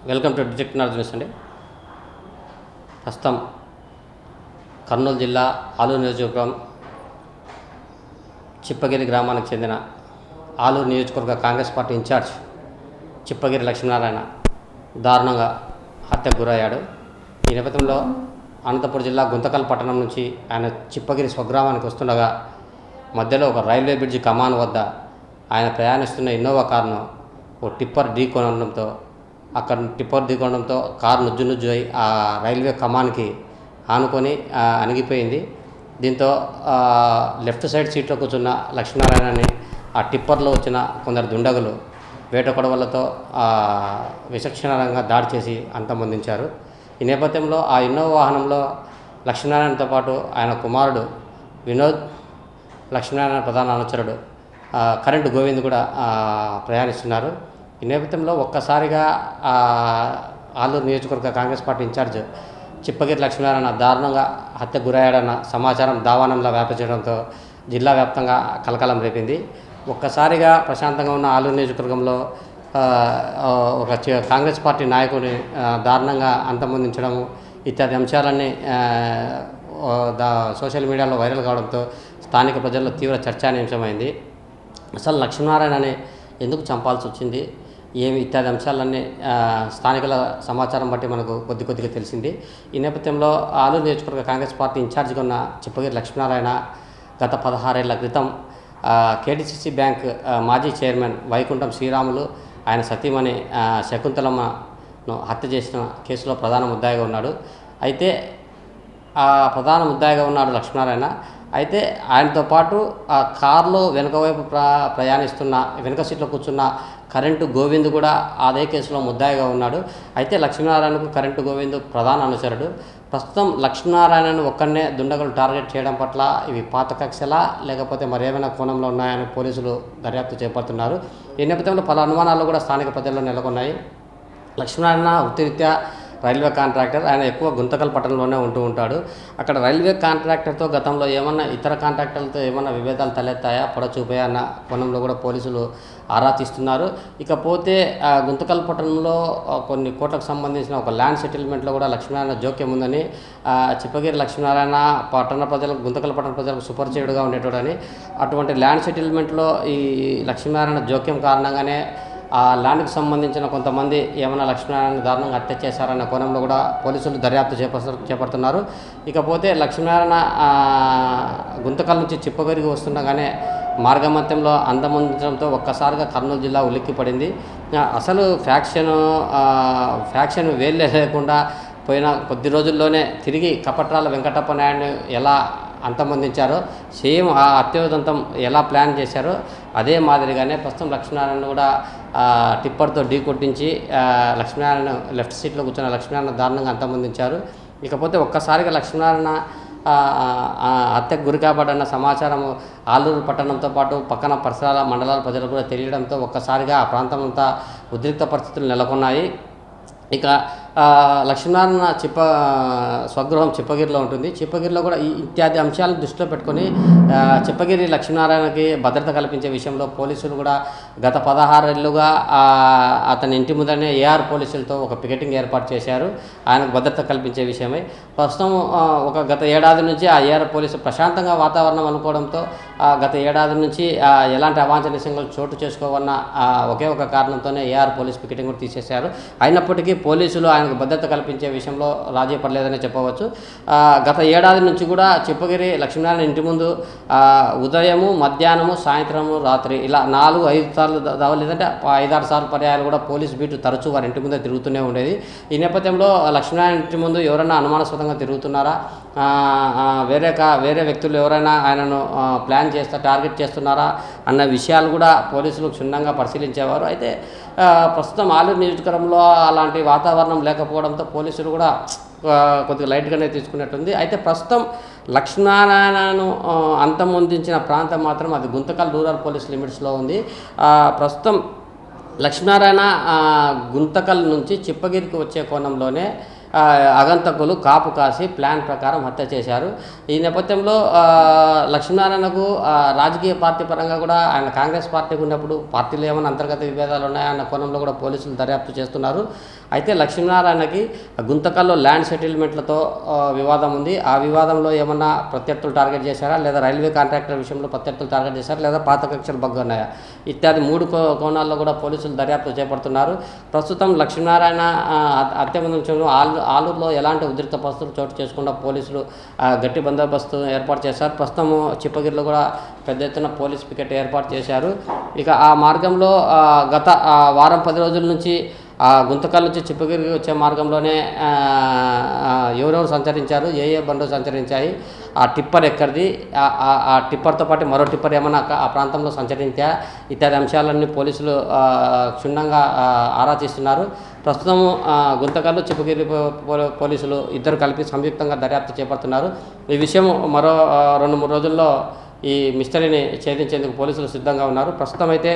Welcome to digital knowledge అండి. ప్రస్తుతం కర్నూలు జిల్లా ఆలూరు నియోజకవర్గం చిప్పగిరి గ్రామానికి చెందిన ఆలూరు నియోజకవర్గ కాంగ్రెస్ పార్టీ ఇన్ఛార్జ్ చిప్పగిరి లక్ష్మీనారాయణ దారుణంగా హత్యకు గురయ్యాడు. ఈ నేపథ్యంలో అనంతపురం జిల్లా గుంతకల్ పట్టణం నుంచి ఆయన చిప్పగిరి స్వగ్రామానికి వస్తుండగా మధ్యలో ఒక రైల్వే బ్రిడ్జి కమాన్ వద్ద ఆయన ప్రయాణిస్తున్న ఇన్నోవా కారును ఓ టిప్పర్ ఢీకొనడంతో కారు నుజ్జు అయి ఆ రైల్వే కమాన్కి ఆనుకొని అణిగిపోయింది. దీంతో లెఫ్ట్ సైడ్ సీట్లో కూర్చున్న లక్ష్మీనారాయణని ఆ టిప్పర్లో వచ్చిన కొందరు దుండగులు వేట కొడవలతో విచక్షణరంగా దాడి చేసి అంతమొందించారు. ఈ నేపథ్యంలో ఆ ఇన్నోవా వాహనంలో లక్ష్మీనారాయణతో పాటు ఆయన కుమారుడు వినోద్, లక్ష్మీనారాయణ ప్రధాన అనుచరుడు కరెంటు గోవింద్ కూడా ప్రయాణిస్తున్నారు. ఈ నేపథ్యంలో ఒక్కసారిగా ఆలూరు నియోజకవర్గ కాంగ్రెస్ పార్టీ ఇన్ఛార్జ్ చిప్పగిరి లక్ష్మీనారాయణ దారుణంగా హత్యకు గురయ్యాడన్న సమాచారం దావానంలా వ్యాపించడంతో జిల్లా వ్యాప్తంగా కలకలం రేపింది. ఒక్కసారిగా ప్రశాంతంగా ఉన్న ఆలూరు నియోజకవర్గంలో ఒక కాంగ్రెస్ పార్టీ నాయకుడిని దారుణంగా అంతమొందించడము ఇత్యాది అంశాలన్నీ సోషల్ మీడియాలో వైరల్ కావడంతో స్థానిక ప్రజల్లో తీవ్ర చర్చానీయాంశమైంది. అసలు లక్ష్మీనారాయణని ఎందుకు చంపాల్సి వచ్చింది, ఏమి ఇత్యాది అంశాలన్నీ స్థానికుల సమాచారం బట్టి మనకు కొద్దిగా తెలిసింది. ఈ నేపథ్యంలో ఆలూరు నియోజకవర్గ కాంగ్రెస్ పార్టీ ఇన్ఛార్జిగా ఉన్న చిప్పగిరి లక్ష్మీనారాయణ గత 16 ఏళ్ల క్రితం కేడీసీసీ బ్యాంక్ మాజీ చైర్మన్ వైకుంఠం శ్రీరాములు, ఆయన సతీమణి శకుంతలమ్మను హత్య చేసిన కేసులో ప్రధాన ముద్దాయిగా ఉన్నాడు. అయితే ఆ ప్రధాన ముద్దాయిగా ఉన్నాడు లక్ష్మీనారాయణ. అయితే ఆయనతో పాటు ఆ కారులో వెనుక వైపు ప్రయాణిస్తున్న వెనుక సీట్లో కూర్చున్న కరెంటు గోవింద్ కూడా అదే కేసులో ముద్దాయిగా ఉన్నాడు. అయితే లక్ష్మీనారాయణకు కరెంటు గోవింద్ ప్రధాన అనుచరుడు. ప్రస్తుతం లక్ష్మీనారాయణను ఒక్కనే దుండగులు టార్గెట్ చేయడం పట్ల ఇవి పాత కక్షలా లేకపోతే మరేమైనా కోణంలో ఉన్నాయని పోలీసులు దర్యాప్తు చేపడుతున్నారు. ఈ నేపథ్యంలో పలు అనుమానాలు కూడా స్థానిక ప్రజల్లో నెలకొన్నాయి. లక్ష్మీనారాయణ వృత్తిరీత్యా రైల్వే కాంట్రాక్టర్. ఆయన ఎక్కువ గుంతకల్ పట్టణంలోనే ఉంటాడు. అక్కడ రైల్వే కాంట్రాక్టర్తో గతంలో ఏమన్నా ఇతర కాంట్రాక్టర్లతో ఏమన్నా విభేదాలు తలెత్తాయా, పొడచూపాయా అన్న కోణంలో కూడా పోలీసులు ఆరా తీస్తున్నారు. ఇకపోతే గుంతకల్ పట్టణంలో కొన్ని కోట్లకు సంబంధించిన ఒక ల్యాండ్ సెటిల్మెంట్లో కూడా లక్ష్మీనారాయణ జోక్యం ఉందని, చిప్పగిరి లక్ష్మీనారాయణ పట్టణ ప్రజలకు గుంతకల్ పట్టణ ప్రజలకు సుపరిచితుడుగా ఉండేటోడని, అటువంటి ల్యాండ్ సెటిల్మెంట్లో ఈ లక్ష్మీనారాయణ జోక్యం కారణంగానే ఆ ల్యాండ్కి సంబంధించిన కొంతమంది ఏమైనా లక్ష్మీనారాయణ దారుణంగా హత్య చేశారన్న కోణంలో కూడా పోలీసులు దర్యాప్తు చేపడుతున్నారు. ఇకపోతే లక్ష్మీనారాయణ గుంతకల్ నుంచి చిప్పగిరికి వస్తుండగానే మార్గమధ్యంలో అంతమొందించడంతో ఒక్కసారిగా కర్నూలు జిల్లా ఉలిక్కిపడింది. అసలు ఫ్యాక్షన్ వేళ్ళే లేకుండా పోయిన కొద్ది రోజుల్లోనే తిరిగి కపట్రాల వెంకటప్ప నాయుడిని ఎలా అంతమొందించారో, సేమ్ ఆ హత్యోదంతం ఎలా ప్లాన్ చేశారో అదే మాదిరిగానే ప్రస్తుతం లక్ష్మీనారాయణ కూడా టిప్పర్తో కొట్టించి లక్ష్మీనారాయణ లెఫ్ట్ సీట్లో కూర్చున్న లక్ష్మీనారాయణ దారుణంగా అంతమొందించారు. ఇకపోతే ఒక్కసారిగా లక్ష్మీనారాయణ హత్యకు గురి కాబడ్డన్న సమాచారం ఆలూరు పట్టణంతో పాటు పక్కన పరిసరాల మండలాల ప్రజలు కూడా తెలియడంతో ఒక్కసారిగా ఆ ప్రాంతం అంతా ఉద్రిక్త పరిస్థితులు నెలకొన్నాయి. ఇక లక్ష్మీనారాయణ స్వగృహం చిప్పగిరిలో ఉంటుంది. చిప్పగిరిలో కూడా ఇత్యాది అంశాలను దృష్టిలో పెట్టుకొని చిప్పగిరి లక్ష్మీనారాయణకి భద్రత కల్పించే విషయంలో పోలీసులు కూడా గత 16 ఏళ్లుగా అతని ఇంటి ముందరనే ఏఆర్ పోలీసులతో ఒక పికెటింగ్ ఏర్పాటు చేశారు ఆయనకు భద్రత కల్పించే విషయమై. ప్రస్తుతం గత ఏడాది నుంచి ఆ ఏఆర్ పోలీసు ప్రశాంతంగా వాతావరణం అనుకోవడంతో గత ఏడాది నుంచి ఎలాంటి అవాంఛనీయ సంఘటనలు చోటు చేసుకోవన్న ఒకే ఒక కారణంతోనే ఏఆర్ పోలీస్ పికెటింగ్ కూడా తీసేశారు. అయినప్పటికీ పోలీసులు ఆయనకు భద్రత కల్పించే విషయంలో రాజీ పడలేదని చెప్పవచ్చు. గత ఏడాది నుంచి కూడా చిప్పగిరి లక్ష్మీనారాయణ ఇంటి ముందు ఉదయము, మధ్యాహ్నము, సాయంత్రము, రాత్రి ఇలా 4-5 సార్లు లేదంటే 5-6 సార్లు పర్యాయాలు కూడా పోలీస్ బీటు తరచూ వారి ఇంటి ముందే తిరుగుతూనే ఉండేది. ఈ నేపథ్యంలో లక్ష్మీనారాయణ ఇంటి ముందు ఎవరైనా అనుమానాస్పదంగా తిరుగుతున్నారా, వేరే వ్యక్తులు ఎవరైనా ఆయనను ప్లాన్ టార్గెట్ చేస్తున్నారా అన్న విషయాలు కూడా పోలీసులు క్షుణ్ణంగా పరిశీలించేవారు. అయితే ప్రస్తుతం ఆలూరు నియోజకవర్గంలో అలాంటి వాతావరణం లేకపోవడంతో పోలీసులు కూడా కొద్దిగా లైట్గానే తీసుకున్నట్టుంది. అయితే ప్రస్తుతం లక్ష్మీనారాయణను అంతమొందించిన ప్రాంతం మాత్రం అది గుంతకల్ రూరల్ పోలీస్ లిమిట్స్లో ఉంది. ప్రస్తుతం లక్ష్మీనారాయణ గుంతకల్ నుంచి చిప్పగిరికి వచ్చే కోణంలోనే అగంతకులు కాపు కాసి ప్లాన్ ప్రకారం హత్య చేశారు. ఈ నేపథ్యంలో లక్ష్మీనారాయణకు రాజకీయ పార్టీ పరంగా కూడా ఆయన కాంగ్రెస్ పార్టీకి ఉన్నప్పుడు పార్టీలో ఏమైనా అంతర్గత విభేదాలు ఉన్నాయన్న కోణంలో కూడా పోలీసులు దర్యాప్తు చేస్తున్నారు. అయితే లక్ష్మీనారాయణకి గుంతకల్లో ల్యాండ్ సెటిల్మెంట్లతో వివాదం ఉంది. ఆ వివాదంలో ఏమన్నా ప్రత్యర్థులు టార్గెట్ చేశారా, లేదా రైల్వే కాంట్రాక్టర్ విషయంలో ప్రత్యర్థులు టార్గెట్ చేశారా, లేదా పాత కక్షలు బగ్గున్నాయా, ఇత్యాది 3 కోణాల్లో కూడా పోలీసులు దర్యాప్తు చేపడుతున్నారు. ప్రస్తుతం లక్ష్మీనారాయణ హత్య ముందు ఆలూరులో ఎలాంటి ఉద్రిక్త పరిస్థితులు చోటు చేసుకుండా పోలీసులు గట్టి బందోబస్తు ఏర్పాటు చేశారు. ప్రస్తుతం చిప్పగిరిలో కూడా పెద్ద ఎత్తున పోలీస్ పికెట్ ఏర్పాటు చేశారు. ఇక ఆ మార్గంలో గత వారం 10 రోజుల నుంచి గుంతకల్ నుంచి చిప్పగిరికి వచ్చే మార్గంలోనే ఎవరెవరు సంచరించారు, ఏ బండ్లు సంచరించాయి, ఆ టిప్పర్ ఎక్కడిది, ఆ టిప్పర్తో పాటు మరో టిప్పర్ ఏమైనా ఆ ప్రాంతంలో సంచరించా, ఇత్యాది అంశాలన్నీ పోలీసులు క్షుణ్ణంగా ఆరా తీస్తున్నారు. ప్రస్తుతం గుంతకల్లు చిప్పగిరి పోలీసులు ఇద్దరు కలిపి సంయుక్తంగా దర్యాప్తు చేపడుతున్నారు. ఈ విషయం మరో 2-3 రోజుల్లో ఈ మిస్టరీని ఛేదించేందుకు పోలీసులు సిద్ధంగా ఉన్నారు. ప్రస్తుతం అయితే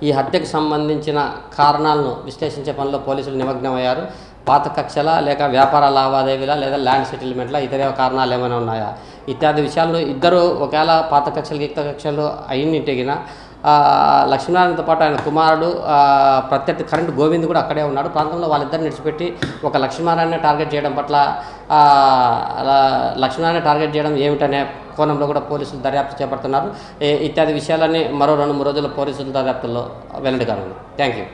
ఈ హత్యకు సంబంధించిన కారణాలను విశ్లేషించే పనిలో పోలీసులు నిమగ్నమయ్యారు. పాత కక్షల, లేక వ్యాపార లావాదేవీల, లేదా ల్యాండ్ సెటిల్మెంట్ల ఇతర కారణాలు ఏమైనా ఉన్నాయా, ఇత్యాది విషయాలను ఇద్దరు ఒకవేళ పాత కక్షలు యుక్త కక్షలు అయినట్టగిన లక్ష్మీనారాయణతో పాటు ఆయన కుమారుడు ప్రత్యర్థి కరెంట్ గోవింద్ కూడా అక్కడే ఉన్నాడు. ప్రాంతంలో వాళ్ళిద్దరిని విడిచిపెట్టి ఒక లక్ష్మీనారాయణ టార్గెట్ చేయడం పట్ల లక్ష్మీనారాయణ టార్గెట్ చేయడం ఏమిటనే కోణంలో కూడా పోలీసులు దర్యాప్తు చేపడుతున్నారు. ఇత్యాది విషయాలన్నీ మరో 2-3 రోజుల పోలీసుల దర్యాప్తుల్లో వెల్లడి కానుంది. Thank you.